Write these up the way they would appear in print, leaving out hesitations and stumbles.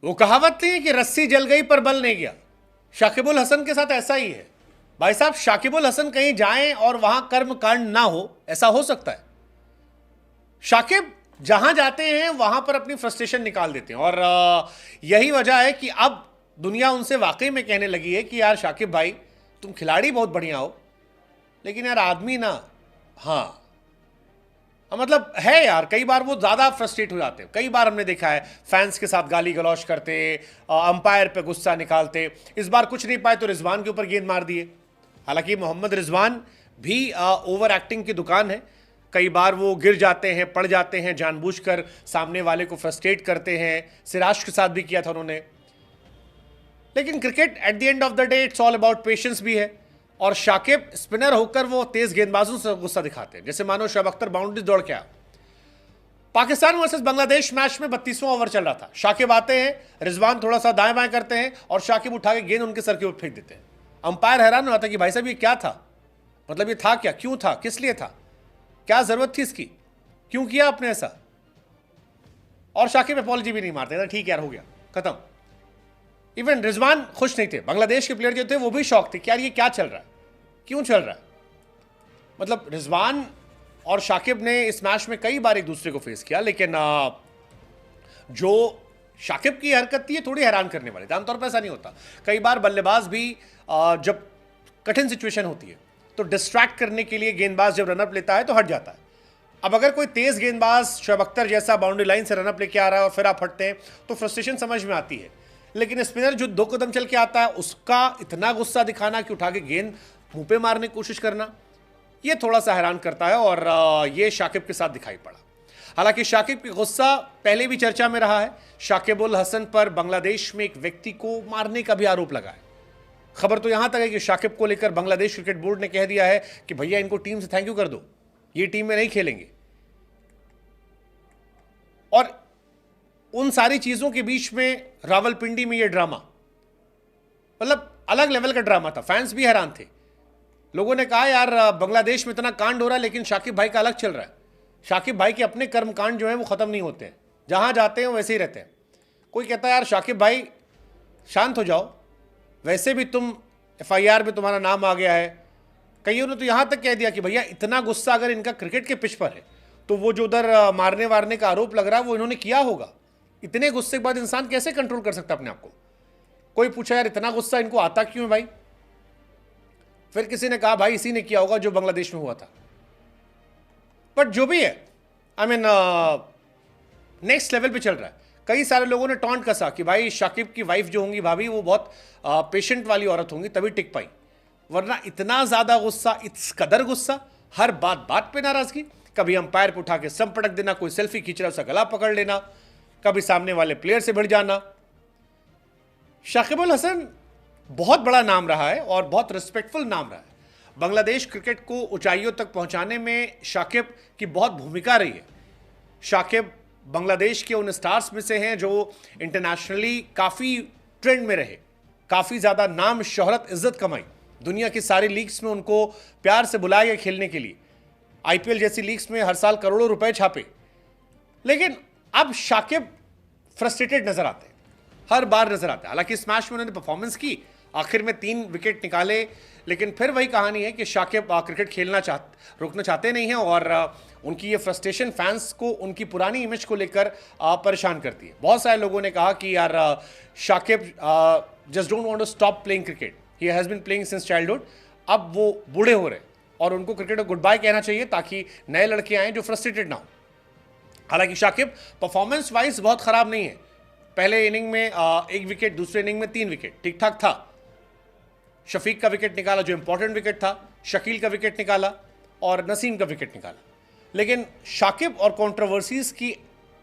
वो कहावत नहीं है कि रस्सी जल गई पर बल नहीं गया। शाकिबुल हसन के साथ ऐसा ही है भाई साहब। शाकिबुल हसन कहीं जाएं और वहां कर्म कांड ना हो, ऐसा हो सकता है। शाकिब जहां जाते हैं वहां पर अपनी फ्रस्ट्रेशन निकाल देते हैं, और यही वजह है कि अब दुनिया उनसे वाकई में कहने लगी है कि यार शाकिब भाई, तुम खिलाड़ी बहुत बढ़िया हो, लेकिन यार आदमी ना, हाँ मतलब है यार, कई बार वो ज़्यादा फ्रस्ट्रेट हो जाते हैं। कई बार हमने देखा है फैंस के साथ गाली गलौज करते, अंपायर पे गुस्सा निकालते। इस बार कुछ नहीं पाए तो रिजवान के ऊपर गेंद मार दिए। हालांकि मोहम्मद रिजवान भी ओवर एक्टिंग की दुकान है। कई बार वो गिर जाते हैं, पड़ जाते हैं, जानबूझकर सामने वाले को फ्रस्ट्रेट करते हैं। सिराज के साथ भी किया था उन्होंने। लेकिन cricket at the end of the day it's all about patience भी है। और शाकिब स्पिनर होकर वो तेज गेंदबाजों से गुस्सा दिखाते हैं, जैसे मानो शोएब अख्तर बाउंड्री दौड़ के आया। पाकिस्तान वर्सेस बांग्लादेश मैच में 32वां ओवर चल रहा था। शाकिब आते हैं, रिजवान थोड़ा सा दाएं बाएं करते हैं और शाकिब उठा के गेंद उनके सर के ऊपर फेंक देते हैं। अंपायर हैरान हो जाता है कि भाई साहब ये क्या था, मतलब ये था क्या, क्यों था, किस लिए था, क्या जरूरत थी इसकी, क्यों किया आपने ऐसा। और शाकिब अपॉलॉजी भी नहीं मारते, ठीक यार हो गया खत्म। इवन रिजवान खुश नहीं थे। बांग्लादेश के प्लेयर जो थे वो भी शॉक थे कि यार ये क्या चल रहा है, क्यों चल रहा है। मतलब रिजवान और शाकिब ने इस मैच में कई बार एक दूसरे को फेस किया, लेकिन जो शाकिब की हरकत थी ये थोड़ी हैरान करने वाली थी। आमतौर पर ऐसा नहीं होता। कई बार बल्लेबाज भी जब कठिन सिचुएशन होती है तो डिस्ट्रैक्ट करने के लिए गेंदबाज जब रनअप लेता है तो हट जाता है। अब अगर कोई तेज गेंदबाज शोएब अख्तर जैसा बाउंड्री लाइन से रनअप लेके आ रहा है और फिर आप हटते हैं तो फ्रस्ट्रेशन समझ में आती है। लेकिन स्पिनर जो 2 कदम चल के आता है उसका इतना गुस्सा दिखाना कि उठा के गेंद मुंह पे मारने की कोशिश करना, ये थोड़ा सा हैरान करता है। और ये शाकिब के साथ दिखाई पड़ा। हालांकि शाकिब की गुस्सा पहले भी चर्चा में रहा है। शाकिबुल हसन पर बांग्लादेश में एक व्यक्ति को मारने का भी आरोप लगा है। खबर तो यहां तक है कि शाकिब को लेकर बांग्लादेश क्रिकेट बोर्ड ने कह दिया है कि भैया इनको टीम से थैंक यू कर दो, ये टीम में नहीं खेलेंगे। और उन सारी चीजों के बीच में रावलपिंडी में ये ड्रामा, मतलब अलग लेवल का ड्रामा था। फैंस भी हैरान थे। लोगों ने कहा यार बांग्लादेश में इतना कांड हो रहा है लेकिन शाकिब भाई का अलग चल रहा है। शाकिब भाई के अपने कर्म कांड जो है वो खत्म नहीं होते हैं, जहां जाते हैं वैसे ही रहते हैं। कोई कहता है यार शाकिब भाई शांत हो जाओ, वैसे भी तुम FIR में तुम्हारा नाम आ गया है। कईयों ने तो यहां तक कह दिया कि भैया इतना गुस्सा अगर इनका क्रिकेट के पिच पर है तो वो जो उधर मारने वारने का आरोप लग रहा है वो इन्होंने किया होगा। इतने गुस्से के बाद इंसान कैसे कंट्रोल कर सकता है अपने आप को। कोई पूछा यार इतना गुस्सा इनको आता क्यों है भाई। फिर किसी ने कहा भाई इसी ने किया होगा जो बांग्लादेश में हुआ था। बट जो भी है, आई मीन नेक्स्ट लेवल पे चल रहा है। कई सारे लोगों ने टॉन्ट कसा कि भाई शाकिब की वाइफ जो होंगी भाभी वो बहुत पेशेंट वाली औरत होंगी तभी टिक पाई, वरना इतना ज्यादा गुस्सा, इस कदर गुस्सा, हर बात बात पे नाराजगी। कभी अंपायर को उठा के सम पटक देना, कोई सेल्फी खींच रहा है उसका गला पकड़ लेना, कभी सामने वाले प्लेयर से भिड़ जाना। शाकिबुल हसन बहुत बड़ा नाम रहा है और बहुत रिस्पेक्टफुल नाम रहा है। बांग्लादेश क्रिकेट को ऊंचाइयों तक पहुंचाने में शाकिब की बहुत भूमिका रही है। शाकिब बांग्लादेश के उन स्टार्स में से हैं जो इंटरनेशनली काफ़ी ट्रेंड में रहे, काफ़ी ज़्यादा नाम, शोहरत, इज्जत कमाई। दुनिया की सारी लीग्स में उनको प्यार से बुलाया गया खेलने के लिए। IPL जैसी लीग्स में हर साल करोड़ों रुपए छापे। लेकिन अब शाकिब फ्रस्ट्रेटेड नजर आते हैं, हर बार नजर आते हैं। हालांकि इस मैच में उन्होंने परफॉर्मेंस की, आखिर में 3 विकेट निकाले, लेकिन फिर वही कहानी है कि शाकिब क्रिकेट खेलना रोकना चाहते नहीं हैं। और उनकी ये फ्रस्ट्रेशन फैंस को उनकी पुरानी इमेज को लेकर परेशान करती है। बहुत सारे लोगों ने कहा कि यार Shakib just don't want to stop playing cricket, he has been playing since childhood. अब वो बूढ़े हो रहे हैं और उनको क्रिकेट को गुड बाय कहना चाहिए ताकि नए लड़के आएँ जो फ्रस्ट्रेटेड ना हो। हालांकि शाकिब परफॉर्मेंस वाइज बहुत खराब नहीं है। पहले इनिंग में 1 विकेट, दूसरे इनिंग में 3 विकेट, ठीक ठाक था। शफीक का विकेट निकाला जो इंपॉर्टेंट विकेट था, शकील का विकेट निकाला और नसीम का विकेट निकाला। लेकिन शाकिब और कंट्रोवर्सीज की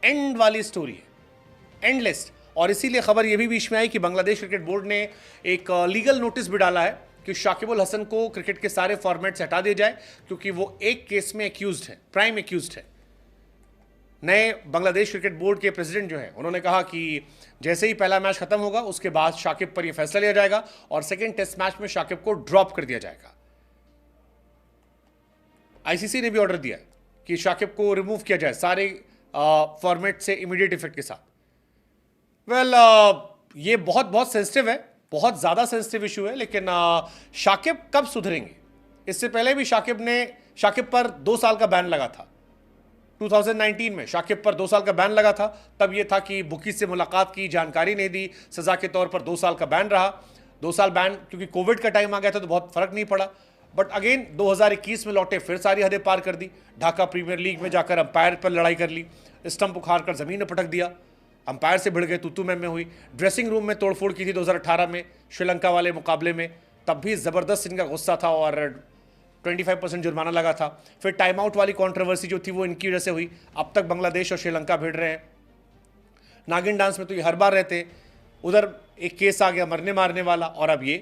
एंड वाली स्टोरी है, एंडलेस। और इसीलिए खबर यह भी बीच में आई कि बांग्लादेश क्रिकेट बोर्ड ने एक लीगल नोटिस भी डाला है कि शाकिबुल हसन को क्रिकेट के सारे फॉर्मेट से हटा दिया जाए, क्योंकि वो एक केस में एक्यूज्ड है, प्राइम एक्यूज्ड है। नए बांग्लादेश क्रिकेट बोर्ड के प्रेसिडेंट जो हैं उन्होंने कहा कि जैसे ही पहला मैच खत्म होगा उसके बाद शाकिब पर यह फैसला लिया जाएगा और सेकंड टेस्ट मैच में शाकिब को ड्रॉप कर दिया जाएगा। ICC ने भी ऑर्डर दिया कि शाकिब को रिमूव किया जाए सारे फॉर्मेट से इमीडिएट इफेक्ट के साथ। वेल ये बहुत बहुत सेंसिटिव है, बहुत ज़्यादा सेंसिटिव इशू है, लेकिन शाकिब कब सुधरेंगे? इससे पहले भी शाकिब पर 2 साल का बैन लगा था। 2019 में शाकिब पर 2 साल का बैन लगा था। तब यह था कि बुकी से मुलाकात की, जानकारी नहीं दी, सजा के तौर पर 2 साल का बैन रहा। 2 साल बैन, क्योंकि कोविड का टाइम आ गया था तो बहुत फर्क नहीं पड़ा। बट अगेन 2021 में लौटे, फिर सारी हदें पार कर दी। ढाका प्रीमियर लीग में जाकर अंपायर पर लड़ाई कर ली, स्टंप उखाड़ कर जमीन में पटक दिया, अंपायर से भिड़ गए, तू में हुई। ड्रेसिंग रूम में तोड़फोड़ की थी 2018 में श्रीलंका वाले मुकाबले में, तब भी ज़बरदस्त इनका गुस्सा था और 25% जुर्माना लगा था। फिर टाइम आउट वाली कंट्रोवर्सी जो थी वो इनकी वजह से हुई। अब तक बांग्लादेश और श्रीलंका भिड़ रहे हैं। नागिन डांस में तो ये हर बार रहते, उधर एक केस आ गया मरने मारने वाला, और अब ये।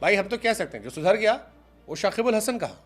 भाई हम तो कह सकते हैं जो सुधर गया वो शाकिबुल हसन कहा।